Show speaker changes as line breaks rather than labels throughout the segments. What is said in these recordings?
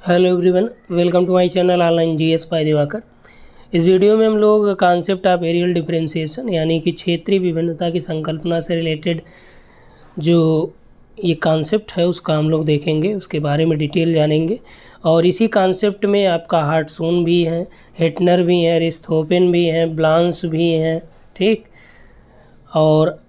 Hello everyone, welcome to my channel online GS by Diwakar. इस video में हम लोग कॉन्सेप्ट ऑफ एरियल डिफरेंशिएशन यानी कि क्षेत्रीय विभिन्नता की संकल्पना से रिलेटेड जो ये कॉन्सेप्ट है उसका हम लोग देखेंगे, उसके बारे में डिटेल जानेंगे। और इसी कॉन्सेप्ट में आपका हार्टसोन भी है, हेटनर भी है, रिस्थोपेन भी है, ब्लांस भी हैं, ठीक, और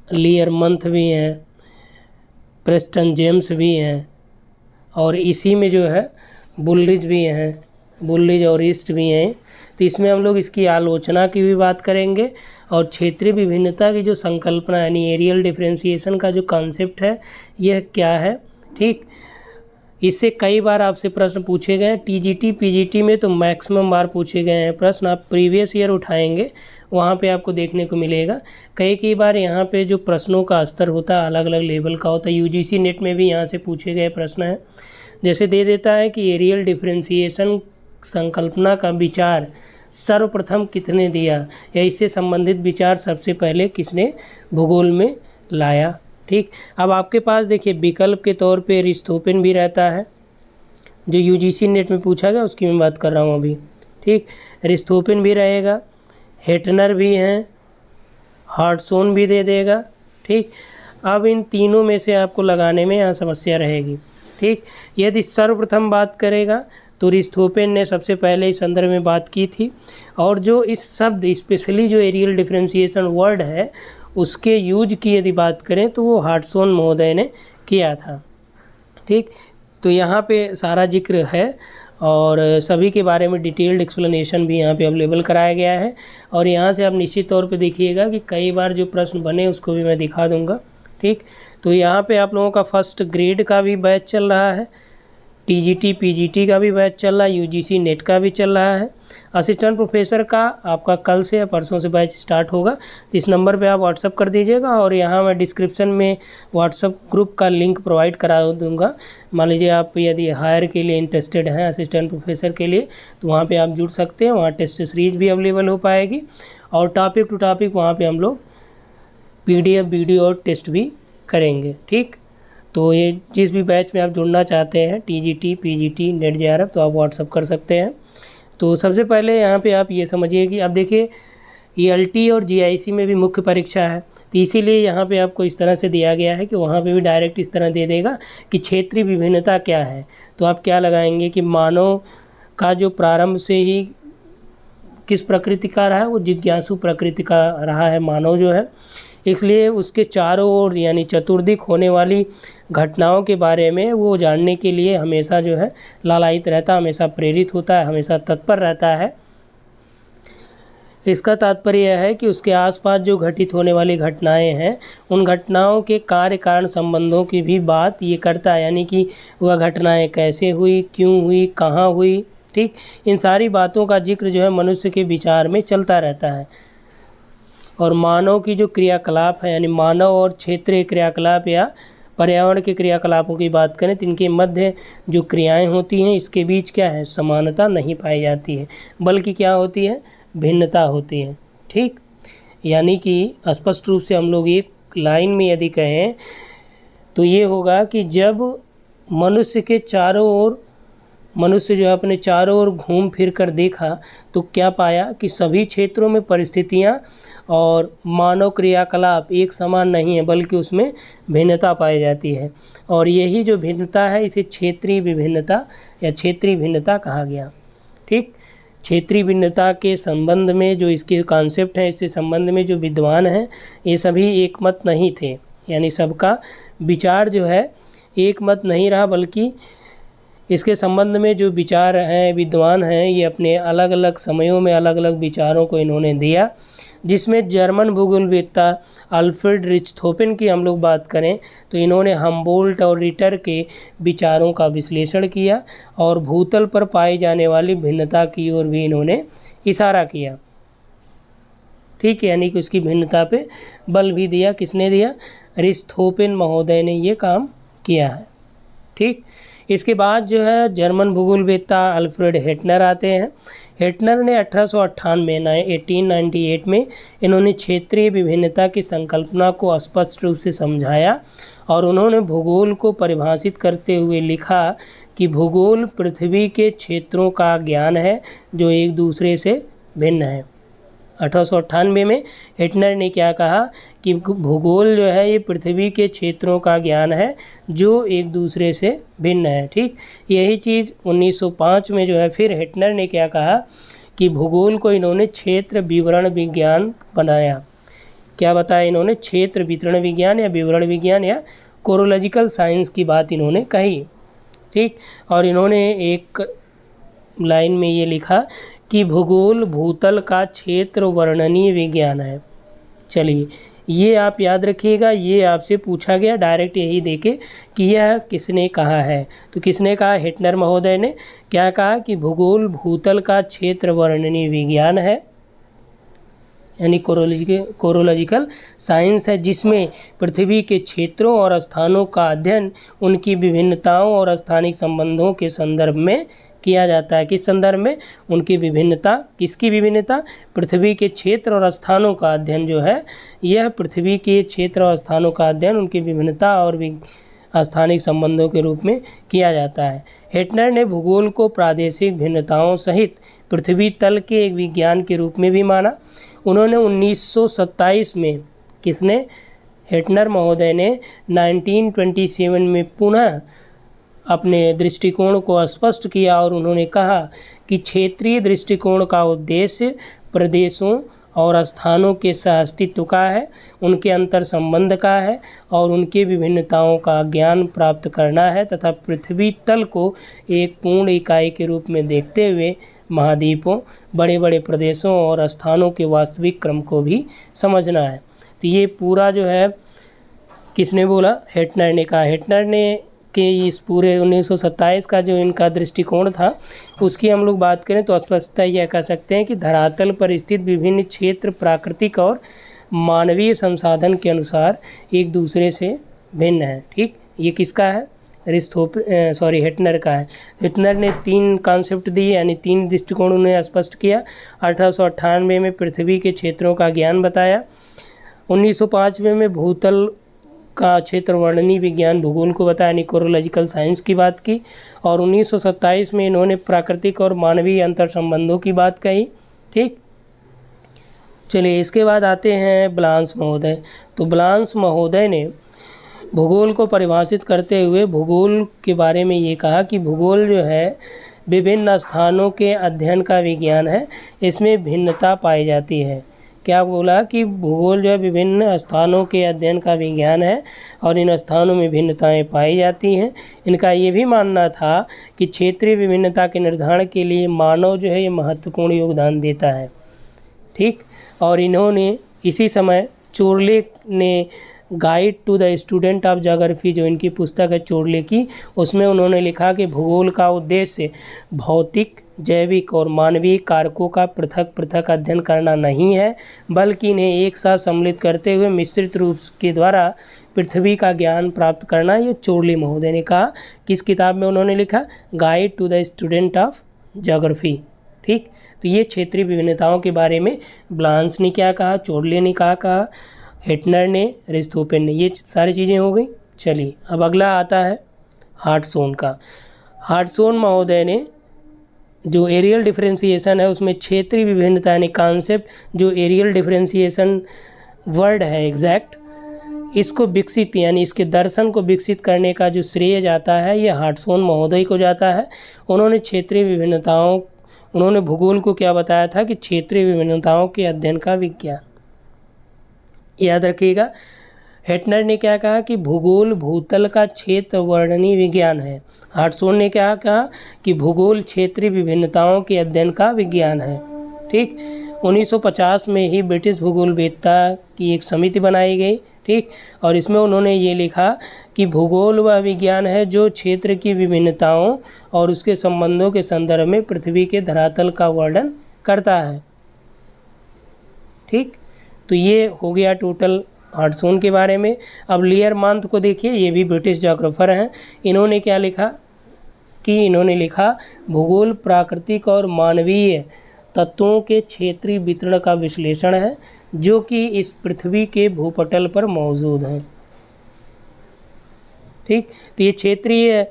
लियरमंथ भी हैं, प्रेस्टन जेम्स भी हैं, और इसी में जो है बुलरिज भी हैं, बुलरिज और ईस्ट भी हैं। तो इसमें हम लोग इसकी आलोचना की भी बात करेंगे और क्षेत्रीय विभिन्नता की जो संकल्पना यानी एरियल डिफरेंशिएशन का जो कॉन्सेप्ट है यह क्या है, ठीक। इससे कई बार आपसे प्रश्न पूछे गए हैं टीजीटी पीजीटी में, तो मैक्सिमम बार पूछे गए हैं प्रश्न। आप प्रीवियस ईयर उठाएंगे वहाँ पे आपको देखने को मिलेगा। कई बार यहाँ पे जो प्रश्नों का स्तर होता है अलग अलग लेवल का होता है। यूजीसी नेट में भी यहाँ से पूछे गए प्रश्न हैं, जैसे दे देता है कि एरियल डिफरेंशिएशन संकल्पना का विचार सर्वप्रथम किसने दिया या इससे संबंधित विचार सबसे पहले किसने भूगोल में लाया, ठीक। अब आपके पास देखिए विकल्प के तौर पे रिस्थोपेन भी रहता है, जो यूजीसी नेट में पूछा गया उसकी मैं बात कर रहा हूँ अभी, ठीक। रिस्थोपेन भी रहेगा, हेटनर भी हैं, हार्टसोन भी दे देगा, ठीक। अब इन तीनों में से आपको लगाने में यहाँ समस्या रहेगी, ठीक। यदि सर्वप्रथम बात करेगा तो रिस्थोपेन ने सबसे पहले इस संदर्भ में बात की थी, और जो इस शब्द स्पेशली जो एरियल डिफरेंशिएशन वर्ड है उसके यूज की यदि बात करें तो वो हार्टसोन महोदय ने किया था, ठीक। तो यहाँ पे सारा जिक्र है और सभी के बारे में डिटेल्ड एक्सप्लेनेशन भी यहाँ पे अवेलेबल कराया गया है। और यहाँ से आप निश्चित तौर पे देखिएगा कि कई बार जो प्रश्न बने उसको भी मैं दिखा दूँगा, ठीक। तो यहाँ पे आप लोगों का फर्स्ट ग्रेड का भी बैच चल रहा है, टीजीटी पीजीटी का भी बैच चल रहा है, यूजीसी नेट का भी चल रहा है। असिस्टेंट प्रोफेसर का आपका कल से या परसों से बैच स्टार्ट होगा। तो इस नंबर पे आप व्हाट्सअप कर दीजिएगा और यहाँ मैं डिस्क्रिप्शन में व्हाट्सअप ग्रुप का लिंक प्रोवाइड करा दूँगा। मान लीजिए आप यदि हायर के लिए इंटरेस्टेड हैं असिस्टेंट प्रोफेसर के लिए तो वहाँ पर आप जुड़ सकते हैं। वहाँ टेस्ट सीरीज भी अवेलेबल हो पाएगी और टॉपिक टू टॉपिक वहाँ पर हम लोग PDF वीडियो और टेस्ट भी करेंगे, ठीक। तो ये जिस भी बैच में आप जुड़ना चाहते हैं टीजीटी पीजीटी नेट JRF तो आप व्हाट्सअप कर सकते हैं। तो सबसे पहले यहाँ पे आप ये समझिए कि अब देखिए ELT और GIC में भी मुख्य परीक्षा है, तो इसीलिए यहाँ पे आपको इस तरह से दिया गया है कि वहाँ पे भी डायरेक्ट इस तरह दे देगा कि क्षेत्रीय विभिन्नता क्या है। तो आप क्या लगाएंगे कि मानव का जो प्रारंभ से ही किस प्रकृति का रहा है, वो जिज्ञासु प्रकृति का रहा है मानव जो है, इसलिए उसके चारों ओर यानी चतुर्दिक होने वाली घटनाओं के बारे में वो जानने के लिए हमेशा जो है लालायित रहता है, हमेशा प्रेरित होता है, हमेशा तत्पर रहता है। इसका तात्पर्य यह है कि उसके आसपास जो घटित होने वाली घटनाएं हैं उन घटनाओं के कार्य कारण संबंधों की भी बात ये करता है, यानी कि वह घटनाएं कैसे हुई, क्यों हुई, कहाँ हुई, ठीक। इन सारी बातों का जिक्र जो है मनुष्य के विचार में चलता रहता है। और मानव की जो क्रियाकलाप है यानी मानव और क्षेत्रीय क्रियाकलाप या पर्यावरण के क्रियाकलापों की बात करें तो इनके मध्य जो क्रियाएं होती हैं इसके बीच क्या है, समानता नहीं पाई जाती है, बल्कि क्या होती है, भिन्नता होती है, ठीक। यानी कि स्पष्ट रूप से हम लोग एक लाइन में यदि कहें तो ये होगा कि जब मनुष्य के चारों ओर मनुष्य जो है अपने चारों ओर घूम फिर कर देखा तो क्या पाया कि सभी क्षेत्रों में परिस्थितियाँ और मानव क्रियाकलाप एक समान नहीं है, बल्कि उसमें भिन्नता पाई जाती है। और यही जो भिन्नता है इसे क्षेत्रीय विभिन्नता या क्षेत्रीय भिन्नता कहा गया, ठीक। क्षेत्रीय भिन्नता के संबंध में जो इसके कॉन्सेप्ट हैं, इसके संबंध में जो विद्वान हैं ये सभी एक मत नहीं थे, यानी सबका विचार जो है एक मत नहीं रहा, बल्कि इसके संबंध में जो विचार हैं विद्वान हैं ये अपने अलग अलग समयों में अलग अलग विचारों को इन्होंने दिया, जिसमें जर्मन भूगोलवेत्ता अल्फ्रेड रिchthofen की हम लोग बात करें तो इन्होंने हम्बोल्ट और रिटर के विचारों का विश्लेषण किया और भूतल पर पाई जाने वाली भिन्नता की ओर भी इन्होंने इशारा किया, ठीक है। यानी कि उसकी भिन्नता पे बल भी दिया, किसने दिया, रिchthofen महोदय ने ये काम किया है, ठीक। इसके बाद जो है जर्मन भूगोलवेत्ता अल्फ्रेड हेटनर आते हैं। हेटनर ने 1898 में इन्होंने क्षेत्रीय विभिन्नता की संकल्पना को स्पष्ट रूप से समझाया और उन्होंने भूगोल को परिभाषित करते हुए लिखा कि भूगोल पृथ्वी के क्षेत्रों का ज्ञान है जो एक दूसरे से भिन्न है। 1898 में हिटलर ने क्या कहा कि भूगोल जो है ये पृथ्वी के क्षेत्रों का ज्ञान है जो एक दूसरे से भिन्न है। ठीक, यही चीज़ 1905 में जो है फिर हिटलर ने क्या कहा कि भूगोल को इन्होंने क्षेत्र विवरण विज्ञान बनाया। क्या बताया इन्होंने? क्षेत्र वितरण विज्ञान या विवरण विज्ञान या कोरोलॉजिकल साइंस की बात इन्होंने कही। ठीक, और इन्होंने एक लाइन में ये लिखा कि भूगोल भूतल का क्षेत्र वर्णनीय विज्ञान है। चलिए, ये आप याद रखिएगा, ये आपसे पूछा गया डायरेक्ट यही देके कि यह किसने कहा है। तो किसने कहा? हिटलर महोदय ने। क्या कहा कि भूगोल भूतल का क्षेत्र वर्णनीय विज्ञान है, यानी कोरोलॉजिकल साइंस है, जिसमें पृथ्वी के क्षेत्रों और स्थानों का अध्ययन उनकी विभिन्नताओं और स्थानिक संबंधों के संदर्भ में किया जाता है। किस संदर्भ में? उनकी विभिन्नता। किसकी विभिन्नता? पृथ्वी के क्षेत्र और स्थानों का अध्ययन जो है, यह पृथ्वी के क्षेत्र और स्थानों का अध्ययन उनकी विभिन्नता और स्थानिक संबंधों के रूप में किया जाता है। हिटलर ने भूगोल को प्रादेशिक भिन्नताओं सहित पृथ्वी तल के एक विज्ञान के रूप में भी माना। उन्होंने 1927 में, किसने? हिटलर महोदय ने 1927 में पुनः अपने दृष्टिकोण को स्पष्ट किया और उन्होंने कहा कि क्षेत्रीय दृष्टिकोण का उद्देश्य प्रदेशों और स्थानों के सहअस्तित्व का है, उनके अंतर संबंध का है और उनके विभिन्नताओं का ज्ञान प्राप्त करना है तथा पृथ्वी तल को एक पूर्ण इकाई के रूप में देखते हुए महाद्वीपों, बड़े बड़े प्रदेशों और स्थानों के वास्तविक क्रम को भी समझना है। तो ये पूरा जो है किसने बोला? हिटलर ने कहा। हिटलर ने कि इस पूरे 1927 का जो इनका दृष्टिकोण था उसकी हम लोग बात करें तो स्पष्टता यह कह सकते हैं कि धरातल पर स्थित विभिन्न क्षेत्र प्राकृतिक और मानवीय संसाधन के अनुसार एक दूसरे से भिन्न है। ठीक, ये किसका है? हिटलर का है। हिटलर ने 3 कॉन्सेप्ट दिए, यानी 3 दृष्टिकोण उन्हें स्पष्ट किया। 1898 में पृथ्वी के क्षेत्रों का ज्ञान बताया। 1905 में भूतल का क्षेत्र वर्णनीय विज्ञान भूगोल को बताया, यानी कोरोलॉजिकल साइंस की बात की। और 1927 में इन्होंने प्राकृतिक और मानवीय अंतर संबंधों की बात कही। ठीक, चलिए इसके बाद आते हैं ब्लांस महोदय। तो ब्लांस महोदय ने भूगोल को परिभाषित करते हुए भूगोल के बारे में ये कहा कि भूगोल जो है विभिन्न स्थानों के अध्ययन का विज्ञान है, इसमें भिन्नता पाई जाती है। क्या बोला? कि भूगोल जो है विभिन्न स्थानों के अध्ययन का विज्ञान है और इन स्थानों में भिन्नताएं पाई जाती हैं। इनका ये भी मानना था कि क्षेत्रीय विभिन्नता के निर्धारण के लिए मानव जो है ये महत्वपूर्ण योगदान देता है। ठीक, और इन्होंने इसी समय चोरले ने guide to the student of geography, जो इनकी पुस्तक है चोरले की, उसमें उन्होंने लिखा कि भूगोल का उद्देश्य भौतिक, जैविक और मानवीय कारकों का पृथक पृथक अध्ययन करना नहीं है, बल्कि इन्हें एक साथ सम्मिलित करते हुए मिश्रित रूप के द्वारा पृथ्वी का ज्ञान प्राप्त करना। ये चोरले महोदय ने कहा। किस किताब में उन्होंने लिखा? Guide to the student of geography. ठीक, तो ये क्षेत्रीय विभिन्नताओं के बारे में ब्लांस ने क्या कहा, चोरले ने कहा, हिटलर ने, अरिस्टोफेन ने, ये सारी चीज़ें हो गई। चलिए अब अगला आता है हार्टसोन का। हार्टसोन महोदय ने जो एरियल डिफरेंशिएशन है उसमें क्षेत्रीय विभिन्नता यानी कॉन्सेप्ट, जो एरियल डिफरेंशिएशन वर्ड है एग्जैक्ट, इसको विकसित यानी इसके दर्शन को विकसित करने का जो श्रेय जाता है ये हार्टसोन महोदय को जाता है। उन्होंने क्षेत्रीय विभिन्नताओं, उन्होंने भूगोल को क्या बताया था कि क्षेत्रीय विभिन्नताओं के अध्ययन का विज्ञान। याद रखिएगा, हिटलर ने क्या कहा कि भूगोल भूतल का क्षेत्र वर्णनीय विज्ञान है। हार्टसोन ने क्या कहा कि भूगोल क्षेत्रीय विभिन्नताओं के अध्ययन का विज्ञान है। ठीक, 1950 में ही ब्रिटिश भूगोलवेत्ता की एक समिति बनाई गई। ठीक, और इसमें उन्होंने ये लिखा कि भूगोल वह विज्ञान है जो क्षेत्र की विभिन्नताओं और उसके संबंधों के संदर्भ में पृथ्वी के धरातल का वर्णन करता है। ठीक, तो ये हो गया टोटल हार्टसोन के बारे में। अब लियरमांथ को देखिए, ये भी ब्रिटिश ज्योग्राफर हैं। इन्होंने क्या लिखा कि इन्होंने लिखा भूगोल प्राकृतिक और मानवीय तत्वों के क्षेत्रीय वितरण का विश्लेषण है जो कि इस पृथ्वी के भूपटल पर मौजूद हैं। ठीक, तो ये क्षेत्रीय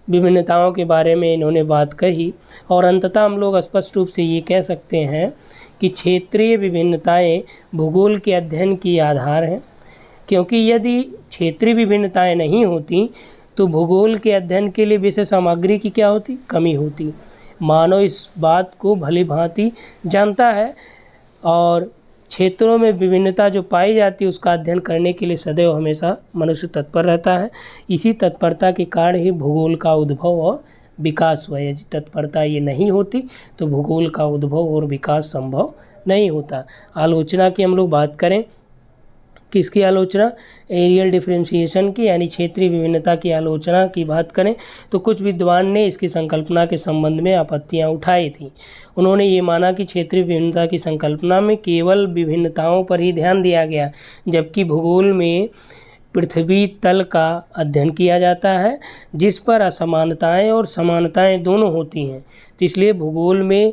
विभिन्नताओं के बारे में इन्होंने बात कही। और अंततः हम लोग स्पष्ट रूप से ये कह सकते हैं कि क्षेत्रीय विभिन्नताएं भूगोल के अध्ययन की आधार हैं, क्योंकि यदि क्षेत्रीय विभिन्नताएं नहीं होती तो भूगोल के अध्ययन के लिए विषय सामग्री की क्या होती, कमी होती। मानव इस बात को भली भांति जानता है और क्षेत्रों में विभिन्नता जो पाई जाती है उसका अध्ययन करने के लिए सदैव हमेशा मनुष्य तत्पर रहता है। इसी तत्परता के कारण ही भूगोल का उद्भव और विकास हुआ है। यदि तत्परता ये नहीं होती तो भूगोल का उद्भव और विकास संभव नहीं होता। आलोचना की हम लोग बात करें, किसकी आलोचना, एरियल डिफरेंशिएशन की यानी क्षेत्रीय विभिन्नता की आलोचना की बात करें तो कुछ विद्वान ने इसकी संकल्पना के संबंध में आपत्तियां उठाई थी। उन्होंने ये माना कि क्षेत्रीय विभिन्नता की संकल्पना में केवल विभिन्नताओं पर ही ध्यान दिया गया, जबकि भूगोल में पृथ्वी तल का अध्ययन किया जाता है जिस पर असमानताएं और समानताएं दोनों होती हैं। तो इसलिए भूगोल में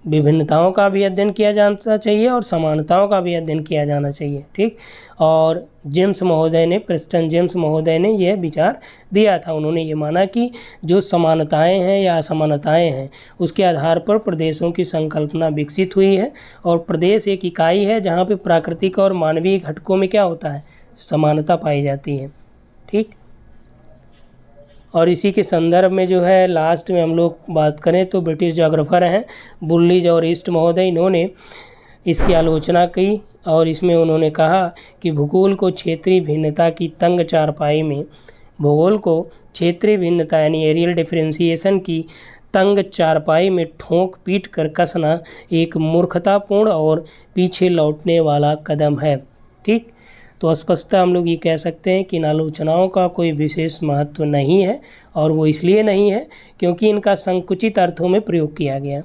विभिन्नताओं का भी अध्ययन किया जाना चाहिए और समानताओं का भी अध्ययन किया जाना चाहिए। ठीक, और प्रेस्टन जेम्स महोदय ने यह विचार दिया था। उन्होंने ये माना कि जो समानताएं हैं या असमानताएं हैं उसके आधार पर प्रदेशों की संकल्पना विकसित हुई है और प्रदेश एक इकाई है जहाँ पे प्राकृतिक और मानवीय घटकों में क्या होता है, समानता पाई जाती है। ठीक, और इसी के संदर्भ में जो है लास्ट में हम लोग बात करें तो ब्रिटिश जोग्राफर हैं बुल्लिज और ईस्ट महोदय, इन्होंने इसकी आलोचना की और इसमें उन्होंने कहा कि भूगोल को क्षेत्रीय भिन्नता की तंग चारपाई में यानी एरियल डिफरेंशिएशन की तंग चारपाई में ठोंक पीट कर कसना एक मूर्खतापूर्ण और पीछे लौटने वाला कदम है। ठीक, तो स्पष्टतः हम लोग ये कह सकते हैं कि इन आलोचनाओं का कोई विशेष महत्व नहीं है और वो इसलिए नहीं है क्योंकि इनका संकुचित अर्थों में प्रयोग किया गया।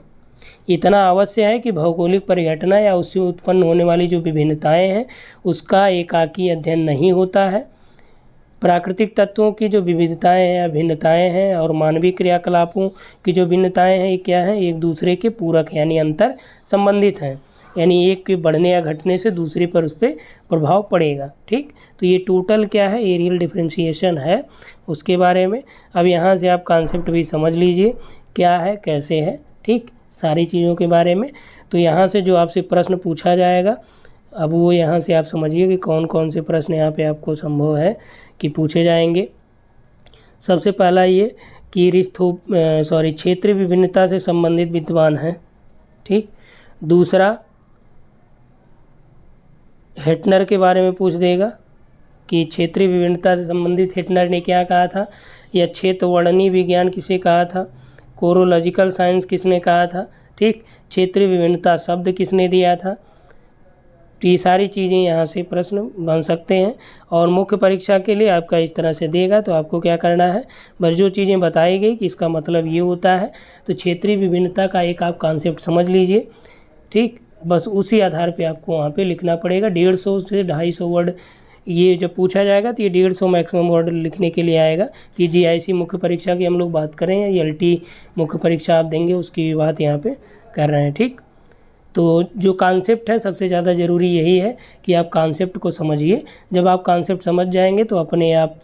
इतना अवश्य है कि भौगोलिक परिघटना या उससे उत्पन्न होने वाली जो विभिन्नताएं हैं उसका एकाकी अध्ययन नहीं होता है। प्राकृतिक तत्वों की जो विविधताएं हैं या भिन्नताएं हैं और मानवीय क्रियाकलापों की जो भिन्नताएं हैं ये क्या है, एक दूसरे के पूरक यानी अंतर संबंधित हैं, यानी एक के बढ़ने या घटने से दूसरे पर उस पर प्रभाव पड़ेगा। ठीक, तो ये टोटल क्या है, एरियल डिफरेंशिएशन है उसके बारे में। अब यहाँ से आप कॉन्सेप्ट भी समझ लीजिए क्या है कैसे है। ठीक, सारी चीज़ों के बारे में। तो यहाँ से जो आपसे प्रश्न पूछा जाएगा अब वो यहाँ से आप समझिए कि कौन कौन से प्रश्न यहाँ पे आपको संभव है कि पूछे जाएंगे। सबसे पहला ये कि क्षेत्रीय विभिन्नता से संबंधित विद्वान हैं। ठीक, दूसरा हेटनर के बारे में पूछ देगा कि क्षेत्रीय विभिन्नता से संबंधित हेटनर ने क्या कहा था, या क्षेत्र वर्णनीय विज्ञान किसे कहा था, कोरोलॉजिकल साइंस किसने कहा था। ठीक, क्षेत्रीय विभिन्नता शब्द किसने दिया था। तो ये सारी चीज़ें यहाँ से प्रश्न बन सकते हैं और मुख्य परीक्षा के लिए आपका इस तरह से देगा। तो आपको क्या करना है, बस जो चीज़ें बताई गई कि इसका मतलब ये होता है, तो क्षेत्रीय विभिन्नता का एक आप कॉन्सेप्ट समझ लीजिए। ठीक, बस उसी आधार पे आपको वहाँ पे लिखना पड़ेगा। 150 से 250 वर्ड ये जब पूछा जाएगा तो ये 150 मैक्सिमम वर्ड लिखने के लिए आएगा। कि GIC मुख्य परीक्षा की हम लोग बात करें या LT मुख्य परीक्षा आप देंगे उसकी बात यहाँ पे कर रहे हैं। ठीक, तो जो कॉन्सेप्ट है सबसे ज़्यादा ज़रूरी यही है कि आप कॉन्सेप्ट को समझिए। जब आप कॉन्सेप्ट समझ जाएंगे तो अपने आप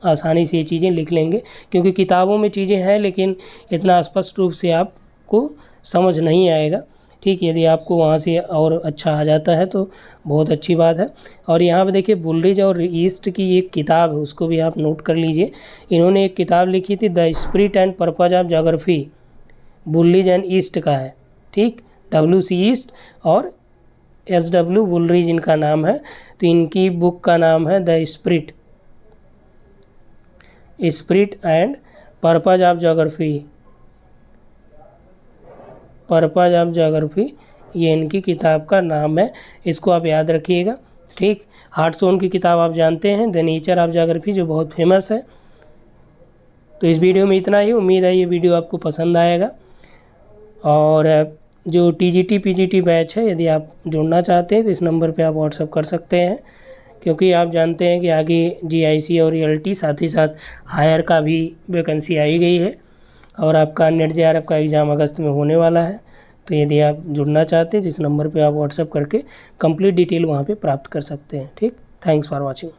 आसानी से ये चीज़ें लिख लेंगे, क्योंकि किताबों में चीज़ें हैं लेकिन इतना स्पष्ट रूप से आपको समझ नहीं आएगा। ठीक, यदि आपको वहाँ से और अच्छा आ जाता है तो बहुत अच्छी बात है। और यहाँ पे देखिए बुल्रिज और ईस्ट की एक किताब है, उसको भी आप नोट कर लीजिए। इन्होंने एक किताब लिखी थी the spirit and purpose of geography, बुल्रिज एंड ईस्ट का है। ठीक, WC ईस्ट और SW बुल्रिज इनका नाम है। तो इनकी बुक का नाम है the spirit and purpose of geography, ये इनकी किताब का नाम है, इसको आप याद रखिएगा। ठीक, हार्टसोन की किताब आप जानते हैं द नेचर ऑफ ज्योग्राफी, जो बहुत फेमस है। तो इस वीडियो में इतना ही, उम्मीद है ये वीडियो आपको पसंद आएगा। और जो TGT PGT बैच है, यदि आप जुड़ना चाहते हैं तो इस नंबर पे आप व्हाट्सअप कर सकते हैं, क्योंकि आप जानते हैं कि आगे GIC और LT साथ ही साथ हायर का भी वैकेंसी आई गई है और आपका नेट JRF का एग्ज़ाम अगस्त में होने वाला है। तो यदि आप जुड़ना चाहते हैं तो इस नंबर पे आप व्हाट्सअप करके कंप्लीट डिटेल वहाँ पे प्राप्त कर सकते हैं। ठीक, थैंक्स फॉर वॉचिंग।